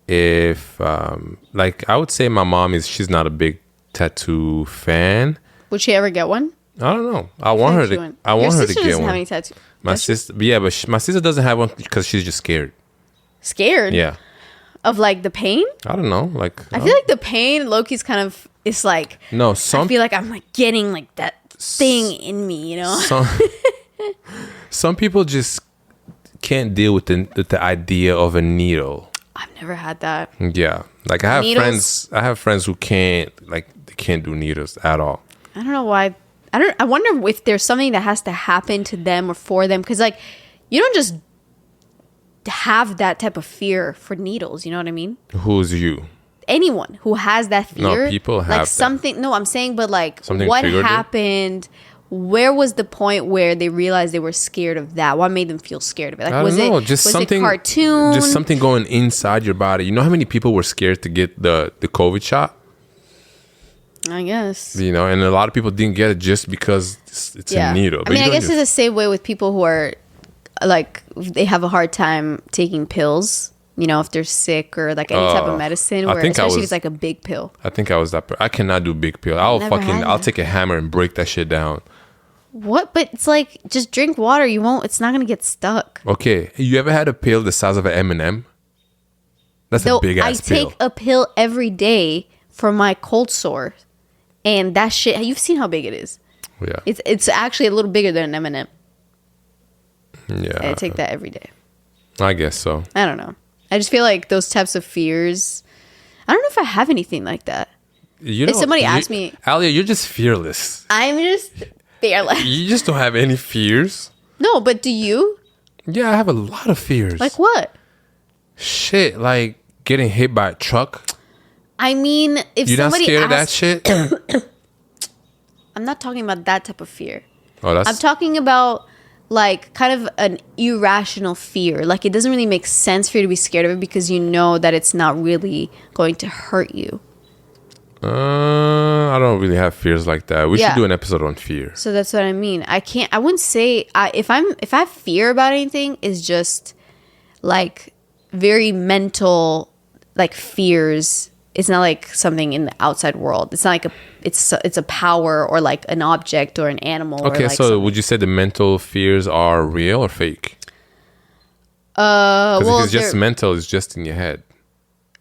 if, I would say my mom she's not a big tattoo fan. Would she ever get one? I don't know. I want her to get one. Your sister doesn't have any tattoos. My sister, but my sister doesn't have one because she's just scared. Scared? Yeah. Of like the pain? I don't know. I feel like the pain, Loki's kind of, it's like. No, I feel like I'm like getting like that thing in me, Some people just can't deal with the idea of a needle. I've never had that. Yeah. Like I have friends who can't do needles at all. I don't know why. I wonder if there's something that has to happen to them or for them, because like you don't just have that type of fear for needles, you know what I mean? Who's you? Anyone who has that fear. No, people have like something that. No, I'm saying, but like something what happened? Where was the point where they realized they were scared of that? What made them feel scared of it? Like I don't know. Just was something it cartoon? Just something going inside your body. You know how many people were scared to get the COVID shot? I guess. And a lot of people didn't get it just because it's a needle. But I guess it's the same way with people who are like they have a hard time taking pills. If they're sick or like any type of medicine, where especially if it's like a big pill. I think I was that. I cannot do big pill. I'll take a hammer and break that shit down. What? But it's like, just drink water. You won't. It's not gonna get stuck. Okay, you ever had a pill the size of an M&M? That's a big ass pill. I take a pill every day for my cold sore, and that shit. You've seen how big it is. Yeah. It's actually a little bigger than an M&M. Yeah. I take that every day. I guess so. I don't know. I just feel like those types of fears. I don't know if I have anything like that. If somebody asked me, Alia, you're just fearless. I'm just fearless. You just don't have any fears. No, but do you? Yeah, I have a lot of fears. Like what? Shit, like getting hit by a truck. I mean, if you're somebody not scared of that shit. I'm not talking about that type of fear. Oh, I'm talking about like kind of an irrational fear. Like it doesn't really make sense for you to be scared of it because you know that it's not really going to hurt you. I don't really have fears like that. We should do an episode on fear. So that's what I mean. I wouldn't say if I have fear about anything, is just like very mental, like fears. It's not like something in the outside world. It's not like it's a power or like an object or an animal. Okay, or like so something. would you say the mental fears are real or fake? Well, if it's just mental, it's just in your head.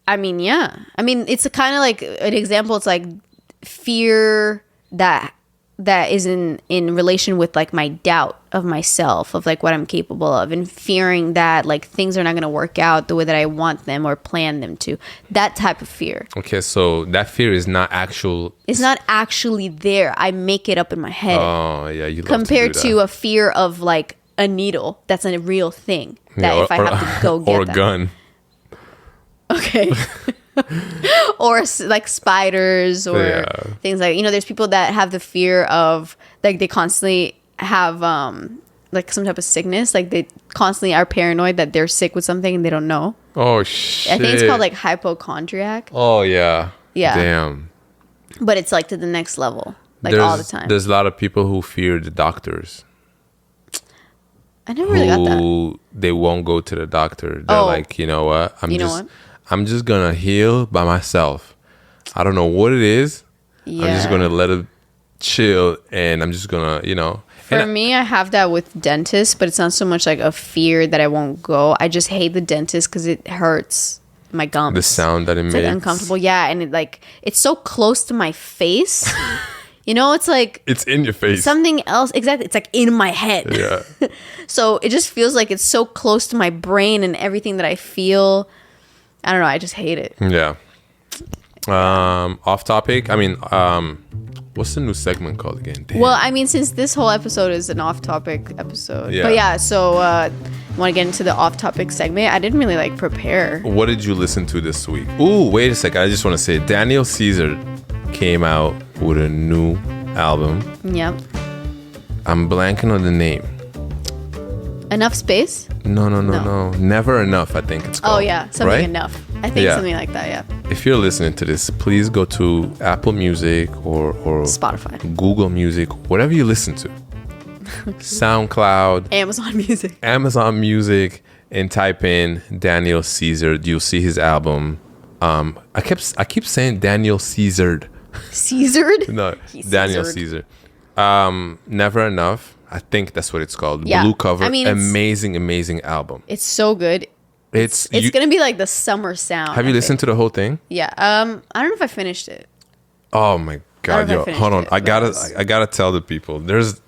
I mean, yeah. I mean, it's a kind of like an example. It's like fear that is in relation with like my doubt of myself, of like what I'm capable of, and fearing that like things are not going to work out the way that I want them or plan them to. That type of fear. Okay, so that fear is not actual. It's not actually there. I make it up in my head. Oh, yeah. You love compared to do that. to a fear of like a needle. That's a real thing. That if I have to go get or a that. gun. Okay. Or like spiders or things like, there's people that have the fear of like they constantly have like some type of sickness, like they constantly are paranoid that they're sick with something and they don't know. Oh shit. I think it's called like hypochondriac. Oh yeah. Damn. But it's like to the next level, like all the time. There's a lot of people who fear the doctors. I never really got that. They won't go to the doctor. They're like, you know what? I'm just gonna heal by myself. I don't know what it is. Yeah. I'm just gonna let it chill, and I'm just gonna, For me, I have that with dentists, but it's not so much like a fear that I won't go. I just hate the dentist because it hurts my gums. The sound that it makes. It's like uncomfortable. Yeah, and it's so close to my face. It's like it's in your face. Something else. Exactly. It's like in my head. Yeah. So it just feels like it's so close to my brain and everything that I feel. I don't know. I just hate it. Yeah. Off topic. I mean, what's the new segment called again? Damn. Well, I mean, since this whole episode is an off-topic episode. Yeah. But yeah, so want to get into the off-topic segment? I didn't really prepare. What did you listen to this week? Ooh, wait a second. I just want to say Daniel Caesar came out with a new album. Yep. I'm blanking on the name. Enough Space? No. Never Enough, I think it's called. Oh, yeah. Something right? Enough. I think something like that, yeah. If you're listening to this, please go to Apple Music or Spotify, Google Music, whatever you listen to. SoundCloud. Amazon Music, and type in Daniel Caesar. You'll see his album. I keep saying Daniel Caesared. Caesared? No, Daniel Caesar. Never Enough. I think that's what it's called. Yeah. Blue cover. I mean, amazing album. It's so good. It's gonna be like the summer sound. Have you listened to the whole thing? Yeah. I don't know if I finished it. Oh my god, yo, hold on. I gotta tell the people. There's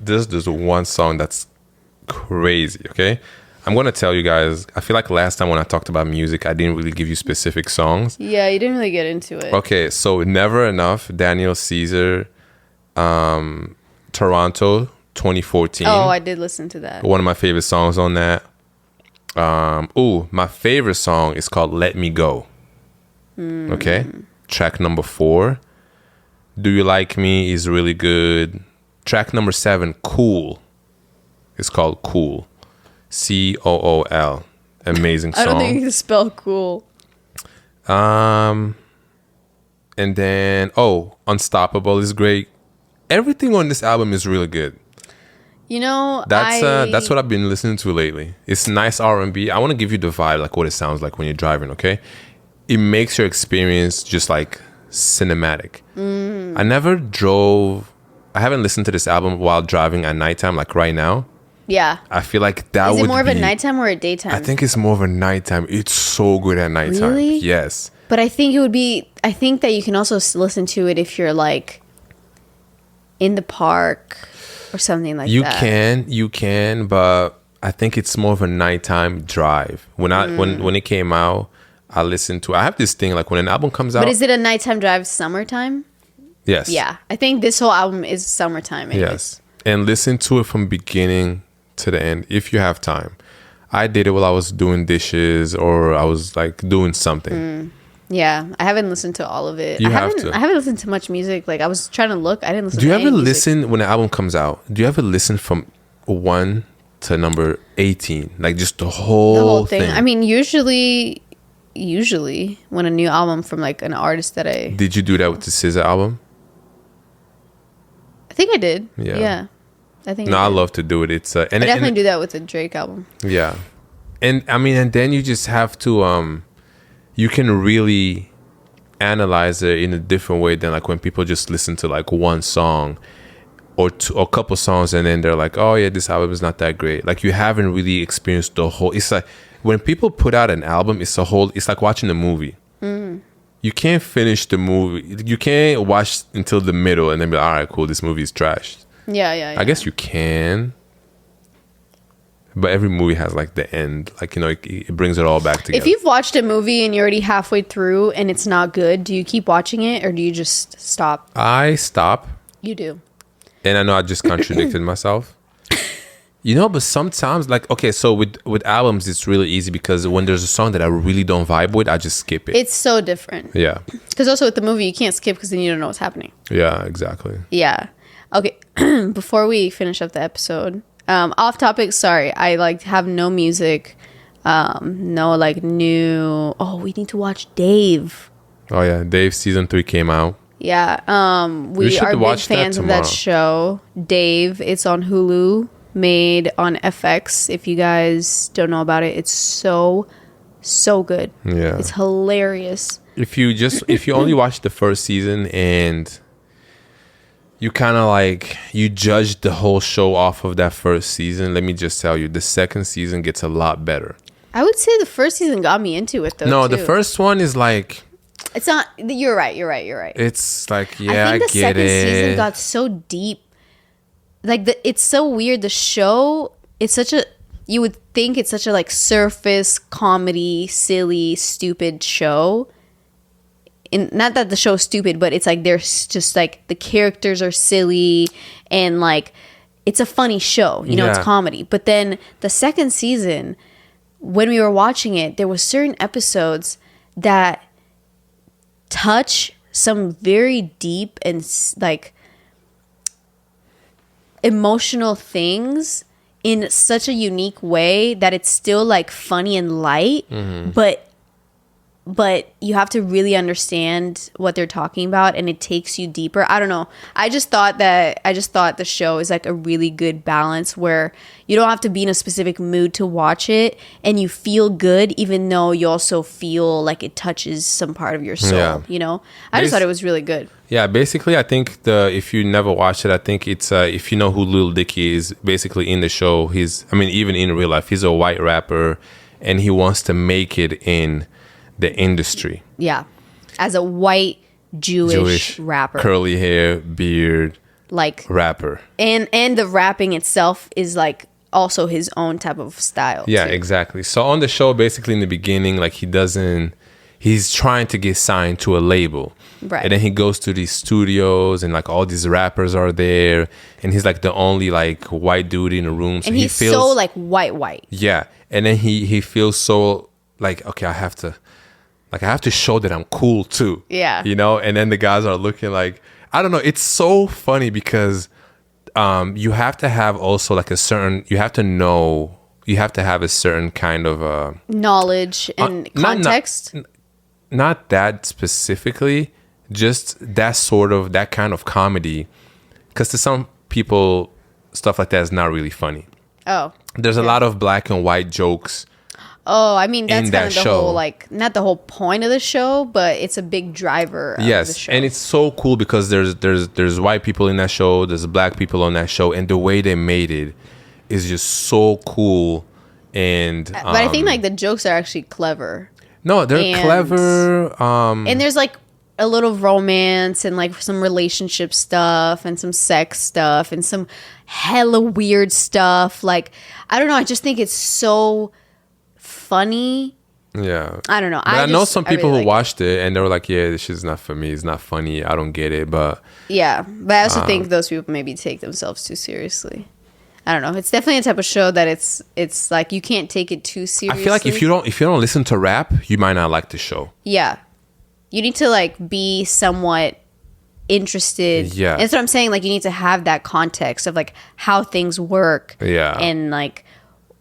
one song that's crazy. Okay, I'm gonna tell you guys. I feel like last time when I talked about music, I didn't really give you specific songs. Yeah, you didn't really get into it. Okay, so Never Enough, Daniel Caesar, Toronto, 2014. Oh, I did listen to that. One of my favorite songs on that. My favorite song is called Let Me Go. Okay, track number 4. Do You Like Me is really good. Track number 7, Cool. It's called Cool. COOL. Amazing song. I don't think you can spell cool. And then Unstoppable is great. Everything on this album is really good. That's what I've been listening to lately. It's nice R&B. I want to give you the vibe, like what it sounds like when you're driving, okay? It makes your experience just like cinematic. I never drove I haven't listened to this album while driving at nighttime, like right now. Yeah. I feel like that would be... Is it more of a nighttime or a daytime? I think it's more of a nighttime. It's so good at nighttime. Really? Yes. But I think it would be... I think that you can also listen to it if you're like in the park or something like that. You can, but I think it's more of a nighttime drive. When it came out, I listened to... I have this thing, like when an album comes out... But is it a nighttime drive summertime? Yes. Yeah. I think this whole album is summertime. Anyways. Yes. And listen to it from beginning to the end if you have time. I did it while I was doing dishes or I was like doing something. Yeah. I haven't listened to all of it. You I have to. haven't listened to much music. Like I was trying to look. I didn't listen Do you to ever any music. listen when an album comes out? Do you ever listen from 1 to number 18? Like just the whole thing. I mean, usually when a new album from like an artist that I... Did you do that with the SZA album? I think I did. Yeah. Yeah. I think No, I did. love to do it. It's I definitely do that with the Drake album. Yeah. And I mean, and then you just have to you can really analyze it in a different way than like when people just listen to like one song or a couple songs and then they're like, oh yeah, this album is not that great. Like you haven't really experienced the whole... It's like when people put out an album, it's like watching a movie. You can't finish the movie. You can't watch until the middle and then be like, all right, cool, this movie is trash. Yeah. I guess you can. But every movie has like the end. Like, you know, it brings it all back together. If you've watched a movie and you're already halfway through and it's not good, do you keep watching it or do you just stop? I stop. You do. And I know I just contradicted myself. You know, but sometimes, like, okay, so with albums, it's really easy because when there's a song that I really don't vibe with, I just skip it. It's so different. Yeah. Because also with the movie, you can't skip because then you don't know what's happening. Yeah, exactly. Yeah. Okay. Before we finish up the episode, off topic, sorry. I like have no music. No like new... Oh, we need to watch Dave. Oh, yeah. Dave season 3 came out. Yeah. We should are big watch that fans of that tomorrow. show. Dave. It's on Hulu. Made on FX. If you guys don't know about it, it's so good. Yeah. It's hilarious. If you only watch the first season and you kind of like, you judge the whole show off of that first season, let me just tell you, the second season gets a lot better. I would say the first season got me into it though. No, too. the first one is like... It's not... You're right. It's like, yeah, I think the get second season it. got so deep. Like, it's so weird. The show, it's such a... You would think it's such a, like, surface comedy, silly, stupid show. And not that the show's stupid, but it's like there's just, like, the characters are silly and, like, it's a funny show. You know, it's Yeah. comedy. But then the second season, when we were watching it, there was certain episodes that touch some very deep and, like... emotional things in such a unique way that it's still like funny and light, but you have to really understand what they're talking about and it takes you deeper. I don't know. I just thought the show is like a really good balance where you don't have to be in a specific mood to watch it and you feel good even though you also feel like it touches some part of your soul, Yeah. you know? I just thought it was really good. Yeah, basically, I think if you never watched it, I think it's if you know who Lil Dicky is, basically in the show, even in real life, he's a white rapper, and he wants to make it in the industry. Yeah, as a white Jewish rapper, curly hair, beard, like rapper, and the rapping itself is like also his own type of style. Yeah, too. exactly. So on the show, basically in the beginning, like he's trying to get signed to a label. Right. And then he goes to these studios and like all these rappers are there and he's like the only like white dude in the room. So and he he's feels so like white. Yeah. And then he feels so like, okay, I have to show that I'm cool too. Yeah. You know? And then the guys are looking like, I don't know. It's so funny because you have to have also like you have to have a certain kind of knowledge and context. Not that specifically, just that kind of comedy. Because to some people, stuff like that is not really funny. Oh. There's a lot of black and white jokes Oh, I mean, that's in kind that of the show. whole, like, not the whole point of the show, but it's a big driver of the Yes, show. and it's so cool because there's white people in that show, there's black people on that show, and the way they made it is just so cool. And But I think, like, the jokes are actually clever. no, they're and- clever. And there's, like, a little romance and, like, some relationship stuff and some sex stuff and some hella weird stuff. Like, I don't know. I just think it's so funny. Yeah, I don't know. But I know some people really who watched it and they were like, "Yeah, this shit's not for me. It's not funny. I don't get it." But Yeah, but I also think those people maybe take themselves too seriously. I don't know. It's definitely a type of show that it's like you can't take it too I seriously. feel like if you don't listen to rap, you might not like the show. Yeah, you need to like be somewhat interested. Yeah. That's what I'm saying. Like you need to have that context of like how things work. Yeah. And like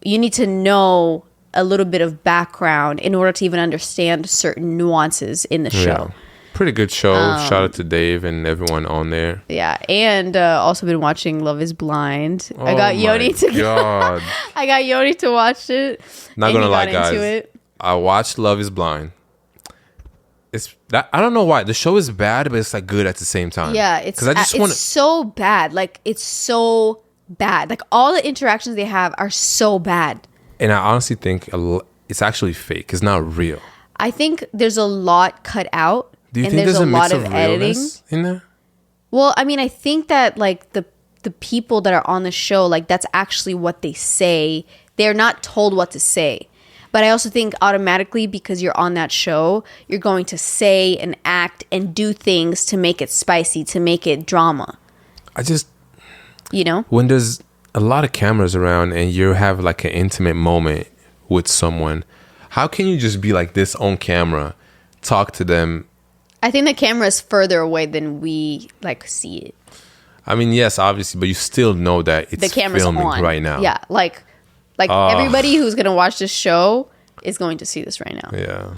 you need to know a little bit of background in order to even understand certain nuances in the show. Pretty good show. Shout out to Dave and everyone on there. Yeah, and also been watching Love Is Blind. I Oh got my Yoni to God. I got Yoni to watch it. Not and gonna he lie, got guys. into it. I watched Love Is Blind. It's that I don't know why the show is bad, but it's like good at the same time. Yeah, it's I just want so bad. Like it's so bad. Like all the interactions they have are so bad. and I honestly think it's actually fake. It's not real. I think there's a lot cut out. Do you and think there's a mix lot of realness in there? Well, I mean, I think that like the people that are on the show, like that's actually what they say. They're not told what to say. But I also think automatically because you're on that show, you're going to say and act and do things to make it spicy, to make it drama. I just You know? when there's a lot of cameras around and you have like an intimate moment with someone, how can you just be like this on camera, talk to them? I think the camera is further away than we like see it. I mean, yes, obviously, but you still know that it's The camera's filming on right now. Yeah, like everybody who's gonna watch this show is going to see this right now. Yeah.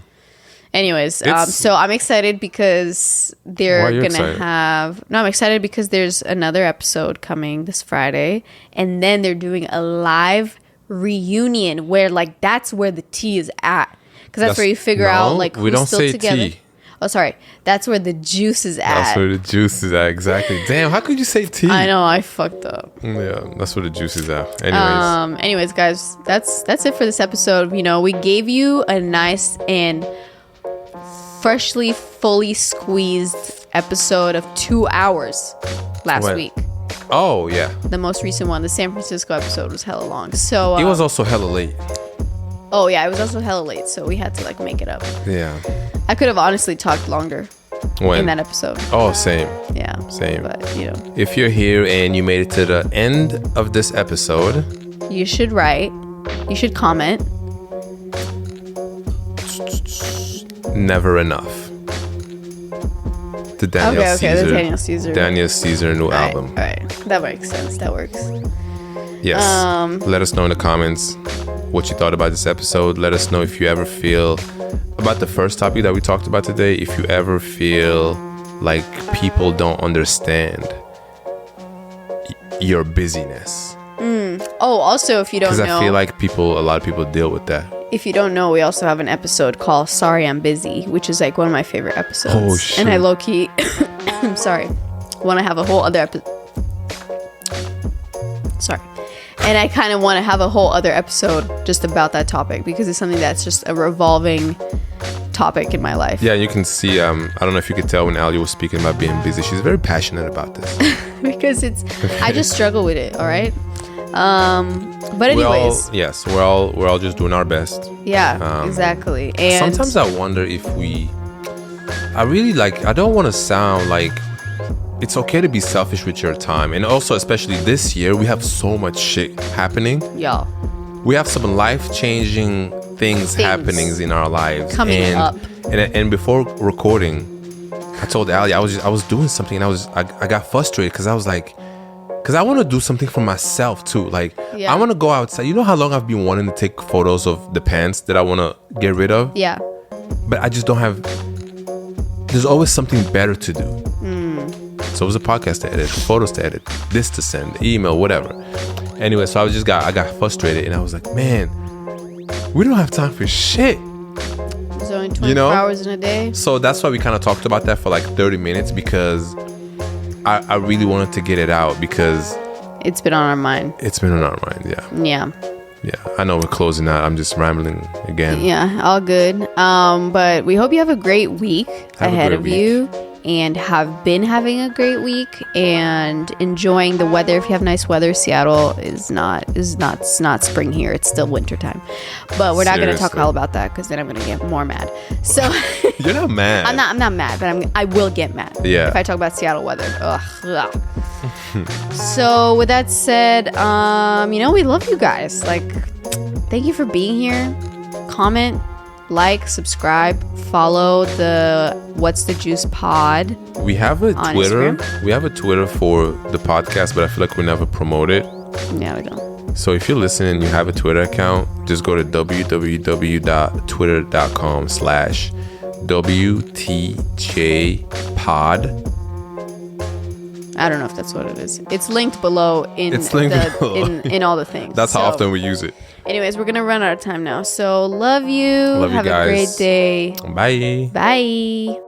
Anyways, It's- so I'm excited because Why they're are you gonna excited? have. No, I'm excited because there's another episode coming this Friday, and then they're doing a live reunion where like that's where the tea is at, because that's where you figure out like we who's don't still say together. tea. Oh, sorry, that's where the juice is at. That's where the juice is at. Exactly. Damn, how could you say tea? I know I fucked up. Yeah, that's where the juice is at. Anyways. Anyways, guys, that's it for this episode. You know, we gave you a nice and freshly, fully squeezed episode of 2 hours last When? week. Oh, yeah. The most recent one, the San Francisco episode, was hella long. So It was also hella late. oh yeah, it was also hella late, so we had to like make it up. Yeah. I could have honestly talked longer When? in that episode. Oh, same. Yeah, Same. But you know, If you're here and you made it to the end of this episode, you should write. You should comment. never enough. The Daniel Okay, Caesar. the Daniel Caesar. Daniel Caesar new album. All right, that makes sense. That works. Yes. Let us know in the comments what you thought about this episode. Let us know if you ever feel about the first topic that we talked about today. If you ever feel like people don't understand your busyness, Oh, also, if you don't because know, I feel like a lot of people deal with that. if you don't know, we also have an episode called "Sorry I'm Busy," which is like one of my favorite episodes. Oh, shit. And I low key, I'm sorry, want to have a whole other episode. Sorry, and I kind of want to have a whole other episode just about that topic because it's something that's just a revolving topic in my life. Yeah, you can see. I don't know if you could tell when Ali was speaking about being busy. She's very passionate about this. Because it's, I just struggle with it. All right. But anyways, we're all just doing our best. yeah, exactly. And Sometimes I wonder if I really like, I don't want to sound like, it's okay to be selfish with your time. And also, especially this year, we have so much shit happening. y'all We have some life-changing things happening in our lives. Coming up. And before recording, I told Ali I was doing something and I got frustrated because I was like, because I want to do something for myself too. Like, Yeah. I want to go outside. You know how long I've been wanting to take photos of the pants that I want to get rid of? yeah. But I just don't have. There's always something better to do. So it was a podcast to edit, photos to edit, this to send, email, whatever. Anyway, so I got frustrated and I was like, man, We don't have time for shit. There's only 24 hours in a day. So that's why we kind of talked about that for like 30 minutes because I really wanted to get it out because it's been on our mind. It's been on our mind, yeah. Yeah. I know we're closing out. I'm just rambling again. Yeah, all good. But we hope you have a great week ahead of you and have been having a great week and enjoying the weather. If you have nice weather, Seattle is not spring here. It's still winter time. But we're not going to talk all about that because then I'm going to get more mad. So You're not mad. I'm not mad, but I will get mad. Yeah. If I talk about Seattle weather. Ugh. So with that said, we love you guys. Like, thank you for being here. Comment, like, subscribe, follow the What's the Juice Pod. We have a Twitter. Instagram. We have a Twitter for the podcast, but I feel like we never promote it. Yeah, we don't. So if you're listening and you have a Twitter account, just go to www.twitter.com/WTJpod. I don't know if that's what it is. It's linked below in all the things. That's how often we use it. Anyways, we're gonna run out of time now. So love you. Love you guys. Have a great day. Bye. Bye.